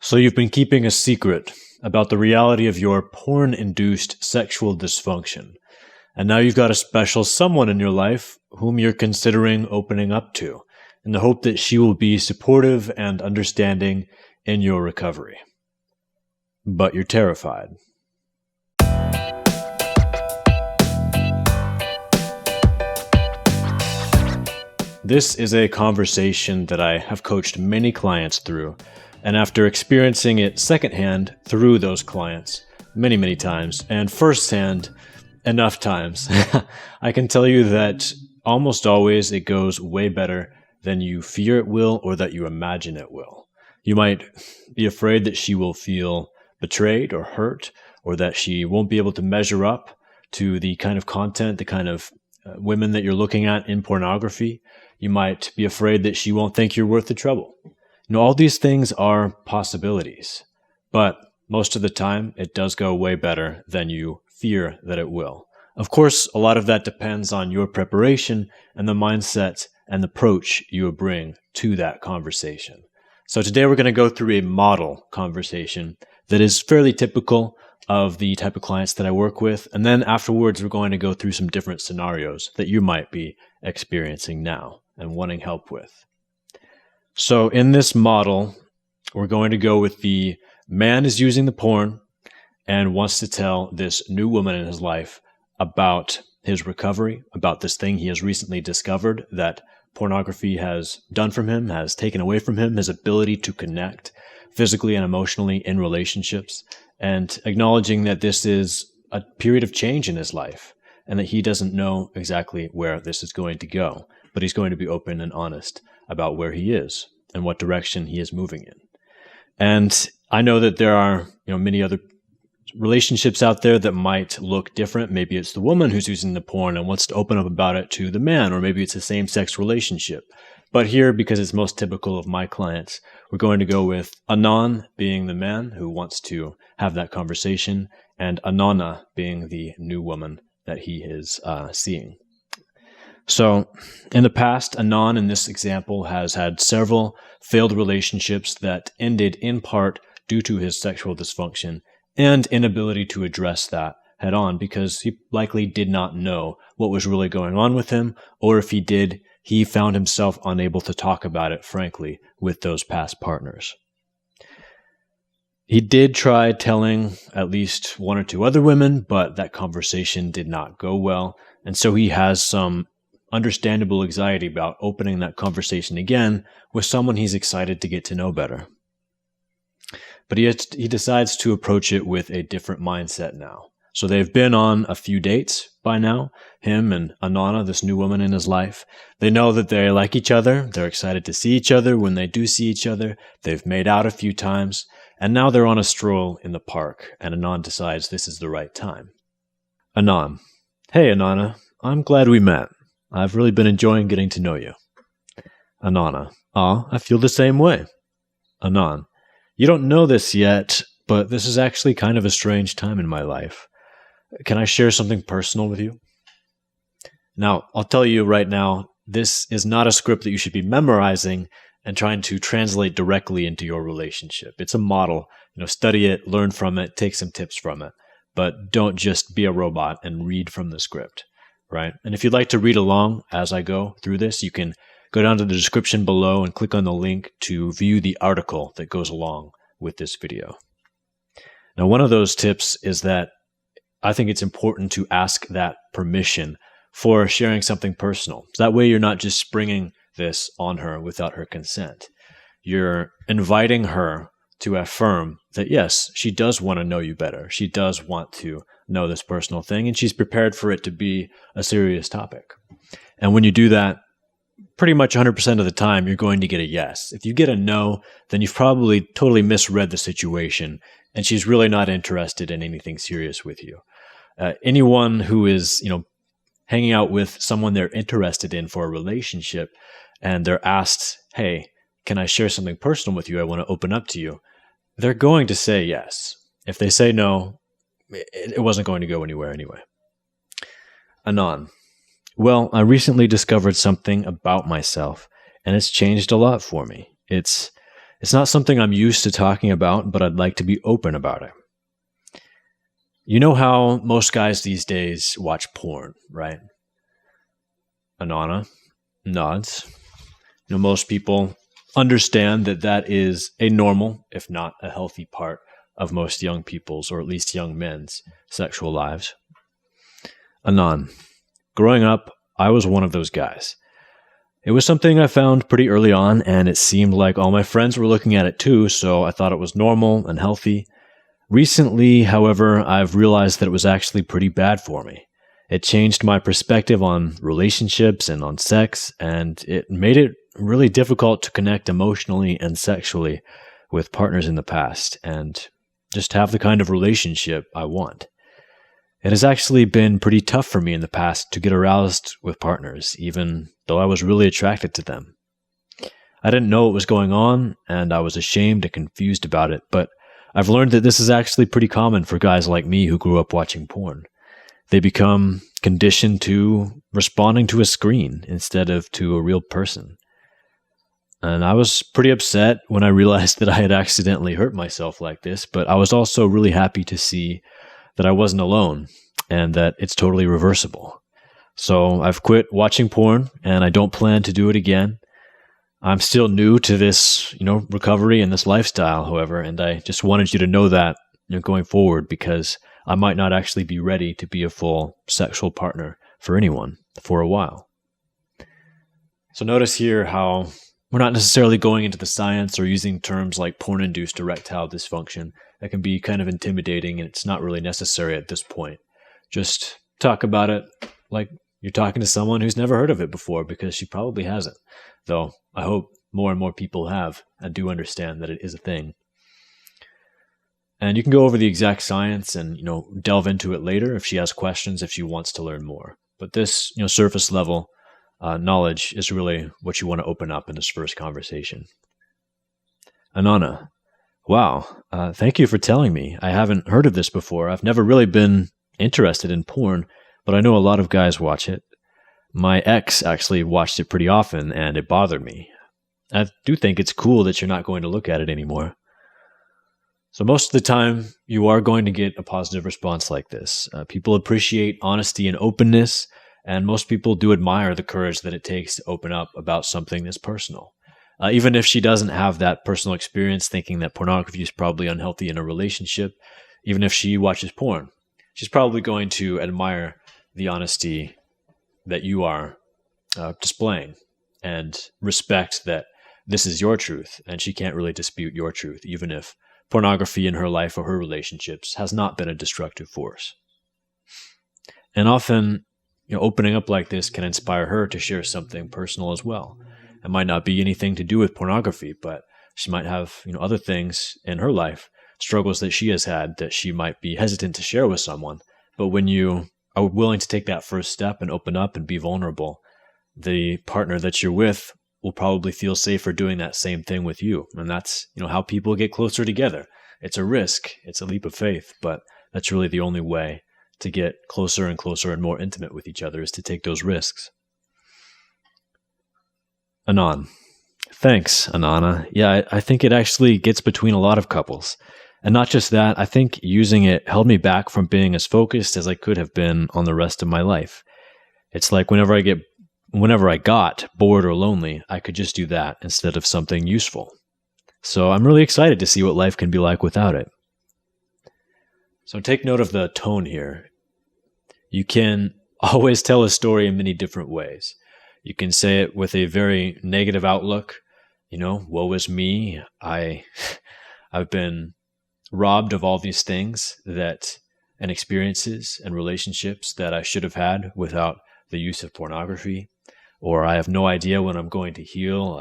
So you've been keeping a secret about the reality of your porn-induced sexual dysfunction. And now you've got a special someone in your life whom you're considering opening up to, in the hope that she will be supportive and understanding in your recovery. But you're terrified. This is a conversation that I have coached many clients through, and after experiencing it secondhand through those clients many times, and firsthand enough times, I can tell you that almost always it goes way better than you fear it will or that you imagine it will. You might be afraid that she will feel betrayed or hurt, or that she won't be able to measure up to the kind of content, the kind of women that you're looking at in pornography. You might be afraid that she won't think you're worth the trouble. All these things are possibilities, but most of the time it does go way better than you fear that it will. Of course, a lot of that depends on your preparation and the mindset and the approach you bring to that conversation. So today we're going to go through a model conversation that is fairly typical of the type of clients that I work with. And then afterwards, we're going to go through some different scenarios that you might be experiencing now and wanting help with. So in this model, we're going to go with the man is using the porn and wants to tell this new woman in his life about his recovery, about this thing he has recently discovered that pornography has done from him, has taken away from him, his ability to connect physically and emotionally in relationships, and acknowledging that this is a period of change in his life and that he doesn't know exactly where this is going to go, but he's going to be open and honest about where he is and what direction he is moving in. And I know that there are, many other relationships out there that might look different. Maybe it's the woman who's using the porn and wants to open up about it to the man, or maybe it's a same-sex relationship. But here, because it's most typical of my clients, we're going to go with Anon being the man who wants to have that conversation, and Anana being the new woman that he is seeing. So in the past, Anon in this example has had several failed relationships that ended in part due to his sexual dysfunction and inability to address that head on, because he likely did not know what was really going on with him, or if he did, he found himself unable to talk about it frankly with those past partners. He did try telling at least one or two other women, but that conversation did not go well, and so he has some understandable anxiety about opening that conversation again with someone he's excited to get to know better. But he decides to approach it with a different mindset now. So they've been on a few dates by now, him and Anana, this new woman in his life. They know that they like each other. They're excited to see each other when they do see each other. They've made out a few times, and now they're on a stroll in the park, and Anan decides this is the right time. Anan: Hey, Anana, I'm glad we met. I've really been enjoying getting to know you. Anana: I feel the same way. Anan: You don't know this yet, but this is actually kind of a strange time in my life. Can I share something personal with you? Now, I'll tell you right now, this is not a script that you should be memorizing and trying to translate directly into your relationship. It's a model. Study it, learn from it, take some tips from it, but don't just be a robot and read from the script. Right? And if you'd like to read along as I go through this, you can go down to the description below and click on the link to view the article that goes along with this video. Now, one of those tips is that I think it's important to ask that permission for sharing something personal. So that way you're not just springing this on her without her consent. You're inviting her to affirm that, yes, she does want to know you better. She does want to know this personal thing, and she's prepared for it to be a serious topic. And when you do that, pretty much 100% of the time, you're going to get a yes. If you get a no, then you've probably totally misread the situation, and she's really not interested in anything serious with you. Anyone who is, hanging out with someone they're interested in for a relationship, and they're asked, hey, can I share something personal with you? I want to open up to you. They're going to say yes. If they say no, it wasn't going to go anywhere anyway. Anon: Well, I recently discovered something about myself, and it's changed a lot for me. It's It's not something I'm used to talking about, but I'd like to be open about it. You know how most guys these days watch porn, right? Anana nods. Most people understand that that is a normal, if not a healthy part of most young people's, or at least young men's, sexual lives. Anan. Growing up, I was one of those guys. It was something I found pretty early on, and it seemed like all my friends were looking at it too, so I thought it was normal and healthy. Recently, however, I've realized that it was actually pretty bad for me. It changed my perspective on relationships and on sex, and it made it really difficult to connect emotionally and sexually with partners in the past, and just have the kind of relationship I want. It has actually been pretty tough for me in the past to get aroused with partners, even though I was really attracted to them. I didn't know what was going on, and I was ashamed and confused about it, but I've learned that this is actually pretty common for guys like me who grew up watching porn. They become conditioned to responding to a screen instead of to a real person. And I was pretty upset when I realized that I had accidentally hurt myself like this, but I was also really happy to see that I wasn't alone and that it's totally reversible. So I've quit watching porn and I don't plan to do it again. I'm still new to this, recovery and this lifestyle, however, and I just wanted you to know that, going forward, because I might not actually be ready to be a full sexual partner for anyone for a while. So notice here how we're not necessarily going into the science or using terms like porn-induced erectile dysfunction. That can be kind of intimidating, and it's not really necessary at this point. Just talk about it like you're talking to someone who's never heard of it before, because she probably hasn't. Though I hope more and more people have and do understand that it is a thing. And you can go over the exact science and, delve into it later if she has questions, if she wants to learn more. But this, surface level knowledge is really what you want to open up in this first conversation. Anana. Wow. Thank you for telling me. I haven't heard of this before. I've never really been interested in porn, but I know a lot of guys watch it. My ex actually watched it pretty often, and it bothered me. I do think it's cool that you're not going to look at it anymore. So most of the time, you are going to get a positive response like this. People appreciate honesty and openness, and most people do admire the courage that it takes to open up about something this personal. Even if she doesn't have that personal experience thinking that pornography is probably unhealthy in a relationship, even if she watches porn, she's probably going to admire the honesty that you are displaying and respect that this is your truth, and she can't really dispute your truth, even if pornography in her life or her relationships has not been a destructive force. And often, opening up like this can inspire her to share something personal as well. It might not be anything to do with pornography, but she might have, other things in her life, struggles that she has had that she might be hesitant to share with someone. But when you are willing to take that first step and open up and be vulnerable, the partner that you're with will probably feel safer doing that same thing with you. And that's, how people get closer together. It's a risk. It's a leap of faith, but that's really the only way to get closer and closer and more intimate with each other, is to take those risks. Anan. Thanks, Anana. Yeah, I think it actually gets between a lot of couples. And not just that, I think using it held me back from being as focused as I could have been on the rest of my life. It's like whenever I got bored or lonely, I could just do that instead of something useful. So I'm really excited to see what life can be like without it. So take note of the tone here. You can always tell a story in many different ways. You can say it with a very negative outlook. Woe is me. I've been robbed of all these things and experiences and relationships that I should have had without the use of pornography. Or I have no idea when I'm going to heal.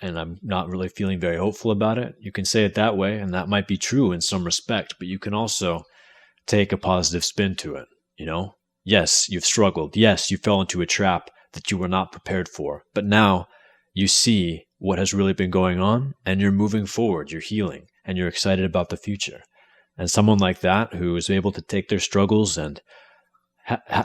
And I'm not really feeling very hopeful about it. You can say it that way, and that might be true in some respect, but you can also take a positive spin to it. Yes, you've struggled. Yes, you fell into a trap that you were not prepared for. But now you see what has really been going on, and you're moving forward, you're healing, and you're excited about the future. And someone like that, who is able to take their struggles and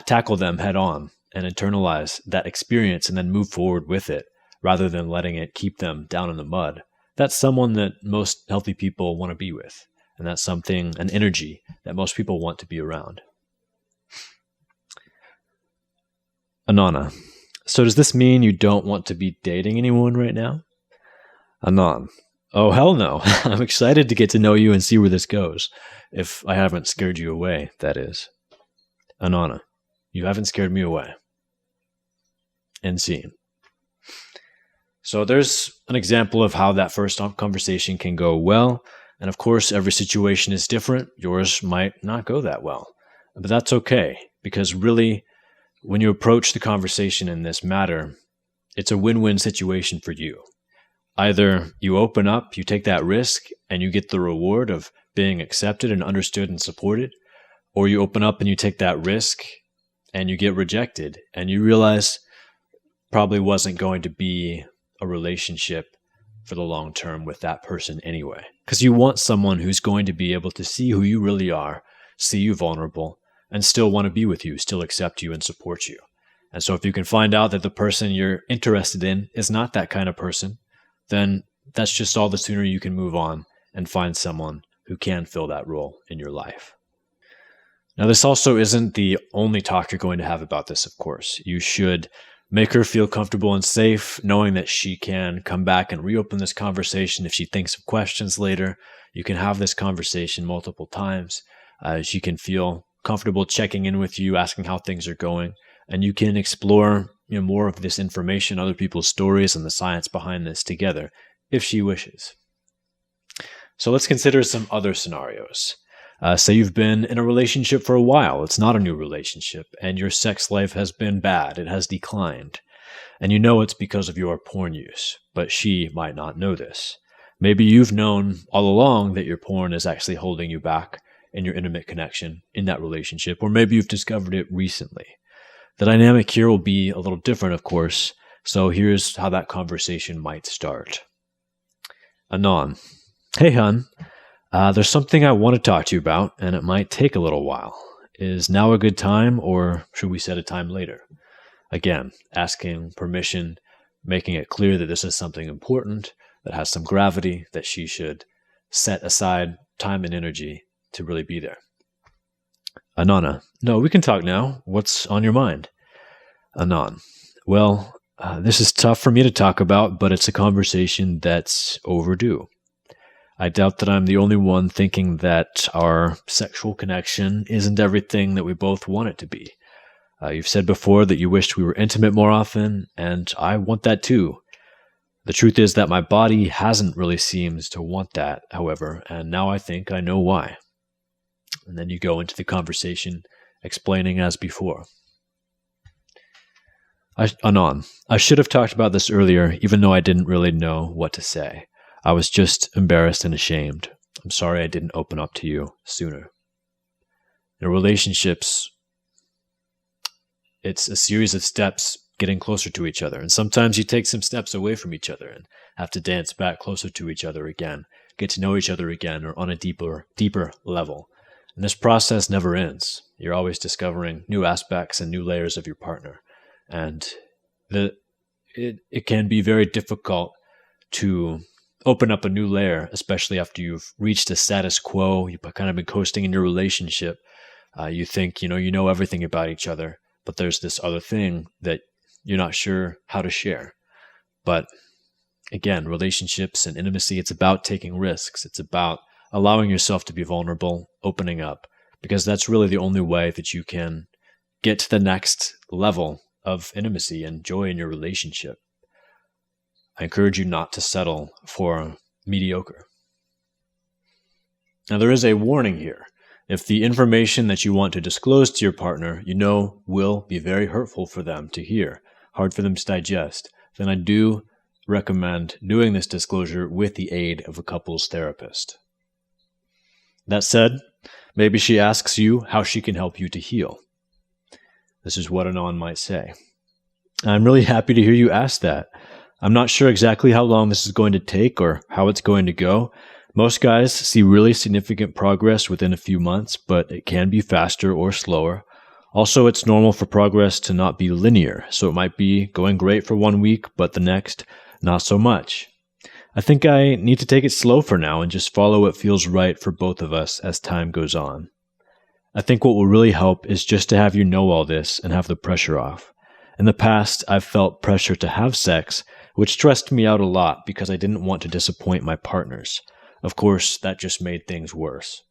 tackle them head on and internalize that experience and then move forward with it, rather than letting it keep them down in the mud, that's someone that most healthy people want to be with. And that's something, an energy that most people want to be around. Anana. So does this mean you don't want to be dating anyone right now? Anan. Oh, hell no. I'm excited to get to know you and see where this goes. If I haven't scared you away, that is. Anana. You haven't scared me away. End scene. So there's an example of how that first conversation can go well. And of course, every situation is different. Yours might not go that well. But that's okay, because really, when you approach the conversation in this matter, it's a win-win situation for you. Either you open up, you take that risk, and you get the reward of being accepted and understood and supported, or you open up and you take that risk and you get rejected, and you realize probably wasn't going to be a relationship for the long term with that person anyway. Because you want someone who's going to be able to see who you really are, see you vulnerable, and still want to be with you, still accept you and support you. And so if you can find out that the person you're interested in is not that kind of person, then that's just all the sooner you can move on and find someone who can fill that role in your life. Now, this also isn't the only talk you're going to have about this, of course. You should make her feel comfortable and safe, knowing that she can come back and reopen this conversation if she thinks of questions later. You can have this conversation multiple times. She can feel comfortable checking in with you, asking how things are going, and you can explore more of this information, other people's stories, and the science behind this together, if she wishes. So let's consider some other scenarios. Say you've been in a relationship for a while. It's not a new relationship, and your sex life has been bad. It has declined. And you know it's because of your porn use, but she might not know this. Maybe you've known all along that your porn is actually holding you back in your intimate connection in that relationship, or maybe you've discovered it recently. The dynamic here will be a little different, of course, so here's how that conversation might start. Anon. Hey, hun. There's something I want to talk to you about, and it might take a little while. Is now a good time, or should we set a time later? Again, asking permission, making it clear that this is something important, that has some gravity, that she should set aside time and energy to really be there. Anana. No, we can talk now. What's on your mind? Anan. Well, this is tough for me to talk about, but it's a conversation that's overdue. I doubt that I'm the only one thinking that our sexual connection isn't everything that we both want it to be. You've said before that you wished we were intimate more often, and I want that too. The truth is that my body hasn't really seemed to want that, however, and now I think I know why. And then you go into the conversation, explaining as before. Anon. I should have talked about this earlier, even though I didn't really know what to say. I was just embarrassed and ashamed. I'm sorry I didn't open up to you sooner. In relationships, it's a series of steps getting closer to each other. And sometimes you take some steps away from each other and have to dance back closer to each other again, get to know each other again, or on a deeper level. And this process never ends. You're always discovering new aspects and new layers of your partner. And it can be very difficult to open up a new layer, especially after you've reached a status quo. You've kind of been coasting in your relationship. You think, you know everything about each other, but there's this other thing that you're not sure how to share. But again, relationships and intimacy, it's about taking risks. It's about allowing yourself to be vulnerable, opening up, because that's really the only way that you can get to the next level of intimacy and joy in your relationship. I encourage you not to settle for mediocre. Now, there is a warning here. If the information that you want to disclose to your partner, will be very hurtful for them to hear, hard for them to digest, then I do recommend doing this disclosure with the aid of a couples therapist. That said, maybe she asks you how she can help you to heal. This is what Anon might say. I'm really happy to hear you ask that. I'm not sure exactly how long this is going to take or how it's going to go. Most guys see really significant progress within a few months, but it can be faster or slower. Also, it's normal for progress to not be linear, so it might be going great for 1 week, but the next, not so much. I think I need to take it slow for now and just follow what feels right for both of us as time goes on. I think what will really help is just to have you know all this and have the pressure off. In the past, I've felt pressure to have sex, which stressed me out a lot because I didn't want to disappoint my partners. Of course, that just made things worse.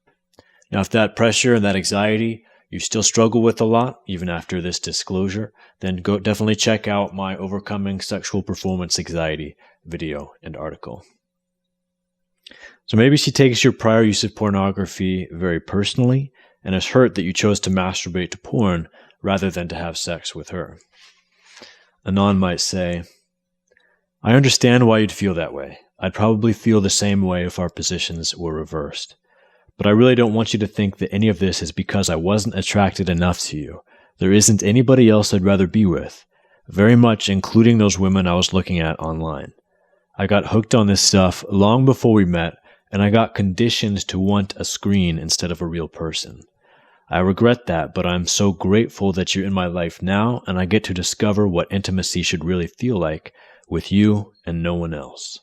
Now, if that pressure and that anxiety you still struggle with a lot, even after this disclosure, then go definitely check out my Overcoming Sexual Performance Anxiety video and article. So maybe she takes your prior use of pornography very personally and is hurt that you chose to masturbate to porn rather than to have sex with her. Anon might say, I understand why you'd feel that way. I'd probably feel the same way if our positions were reversed. But I really don't want you to think that any of this is because I wasn't attracted enough to you. There isn't anybody else I'd rather be with, very much including those women I was looking at online. I got hooked on this stuff long before we met, and I got conditioned to want a screen instead of a real person. I regret that, but I'm so grateful that you're in my life now, and I get to discover what intimacy should really feel like with you and no one else.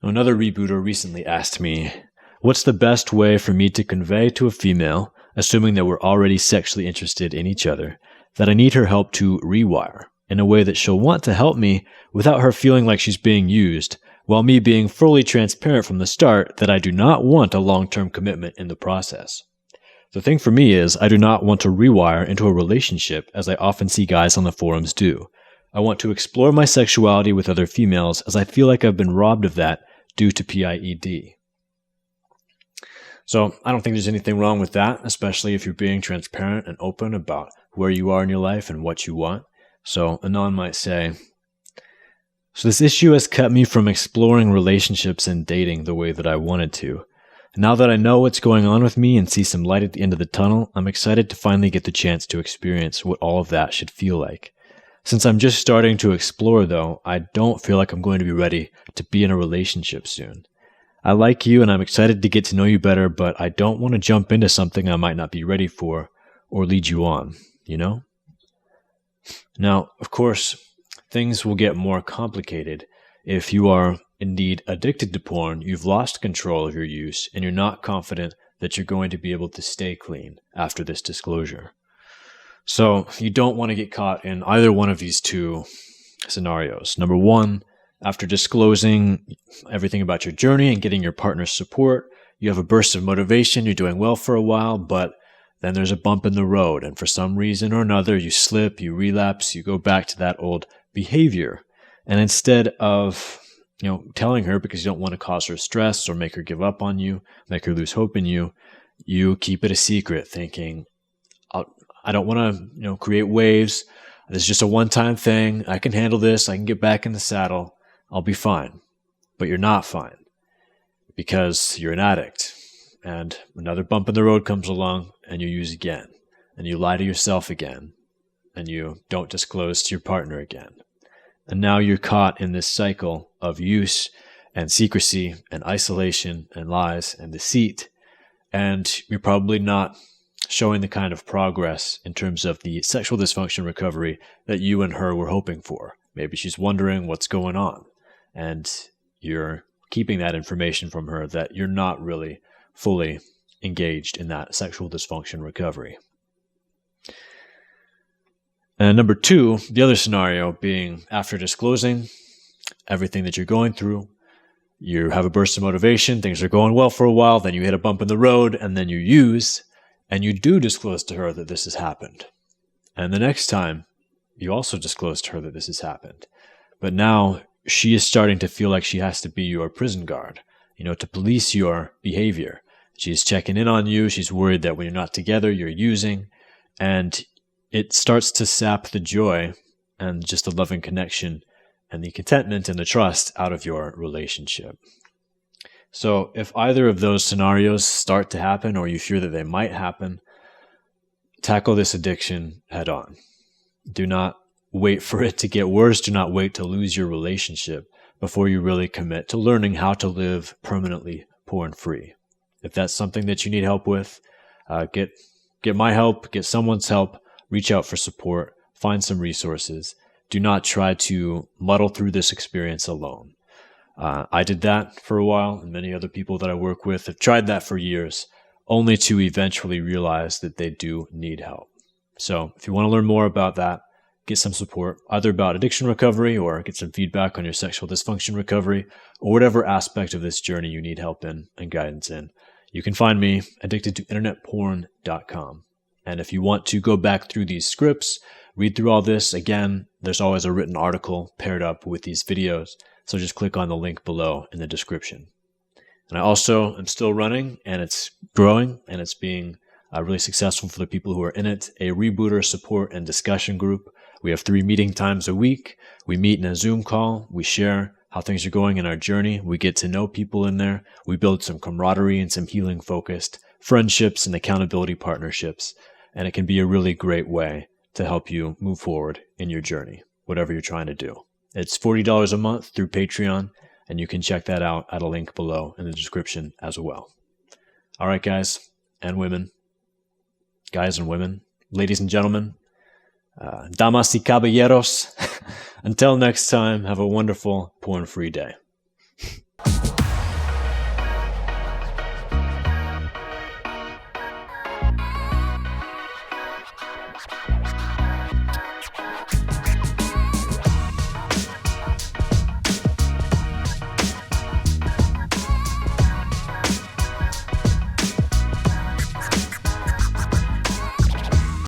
Another rebooter recently asked me, what's the best way for me to convey to a female, assuming that we're already sexually interested in each other, that I need her help to rewire in a way that she'll want to help me without her feeling like she's being used, while me being fully transparent from the start that I do not want a long-term commitment in the process. The thing for me is I do not want to rewire into a relationship as I often see guys on the forums do. I want to explore my sexuality with other females as I feel like I've been robbed of that due to PIED. So I don't think there's anything wrong with that, especially if you're being transparent and open about where you are in your life and what you want. So Anon might say, so this issue has kept me from exploring relationships and dating the way that I wanted to. Now that I know what's going on with me and see some light at the end of the tunnel, I'm excited to finally get the chance to experience what all of that should feel like. Since I'm just starting to explore though, I don't feel like I'm going to be ready to be in a relationship soon. I like you and I'm excited to get to know you better, but I don't want to jump into something I might not be ready for or lead you on, you know? Now, of course, things will get more complicated if you are indeed addicted to porn, you've lost control of your use, and you're not confident that you're going to be able to stay clean after this disclosure. So you don't want to get caught in either one of these two scenarios. Number one, after disclosing everything about your journey and getting your partner's support, you have a burst of motivation, you're doing well for a while, but then there's a bump in the road, and for some reason or another, you slip, you relapse, you go back to that old behavior. And instead of telling her because you don't want to cause her stress or make her give up on you, make her lose hope in you, you keep it a secret, thinking, I don't want to create waves. This is just a one-time thing. I can handle this. I can get back in the saddle. I'll be fine. But you're not fine because you're an addict. And another bump in the road comes along and you use again. And you lie to yourself again. And you don't disclose to your partner again. And now you're caught in this cycle of use and secrecy and isolation and lies and deceit. And you're probably not showing the kind of progress in terms of the sexual dysfunction recovery that you and her were hoping for. Maybe she's wondering what's going on. And you're keeping that information from her that you're not really fully engaged in that sexual dysfunction recovery. And number two, the other scenario being after disclosing everything that you're going through, you have a burst of motivation, things are going well for a while, then you hit a bump in the road, and then you use, and you do disclose to her that this has happened. And the next time, you also disclose to her that this has happened. But now she is starting to feel like she has to be your prison guard, to police your behavior. She's checking in on you. She's worried that when you're not together, you're using, and it starts to sap the joy and just the loving connection and the contentment and the trust out of your relationship. So if either of those scenarios start to happen or you fear that they might happen, tackle this addiction head on. Do not wait for it to get worse. Do not wait to lose your relationship before you really commit to learning how to live permanently porn-free. If that's something that you need help with, get Get my help, get someone's help, reach out for support, find some resources. Do not try to muddle through this experience alone. I did that for a while, and many other people that I work with have tried that for years, only to eventually realize that they do need help. So if you want to learn more about that, get some support, either about addiction recovery or get some feedback on your sexual dysfunction recovery, or whatever aspect of this journey you need help in and guidance in, you can find me addictedtointernetporn.com. And if you want to go back through these scripts, read through all this, again, there's always a written article paired up with these videos. So just click on the link below in the description. And I also am still running, and it's growing, and it's being really successful for the people who are in it, a rebooter support and discussion group. We have 3 meeting times a week. We meet in a Zoom call. We share how things are going in our journey. We get to know people in there. We build some camaraderie and some healing-focused friendships and accountability partnerships. And it can be a really great way to help you move forward in your journey, whatever you're trying to do. It's $40 a month through Patreon, and you can check that out at a link below in the description as well. All right, guys and women, ladies and gentlemen, damas y caballeros, until next time, have a wonderful porn-free day.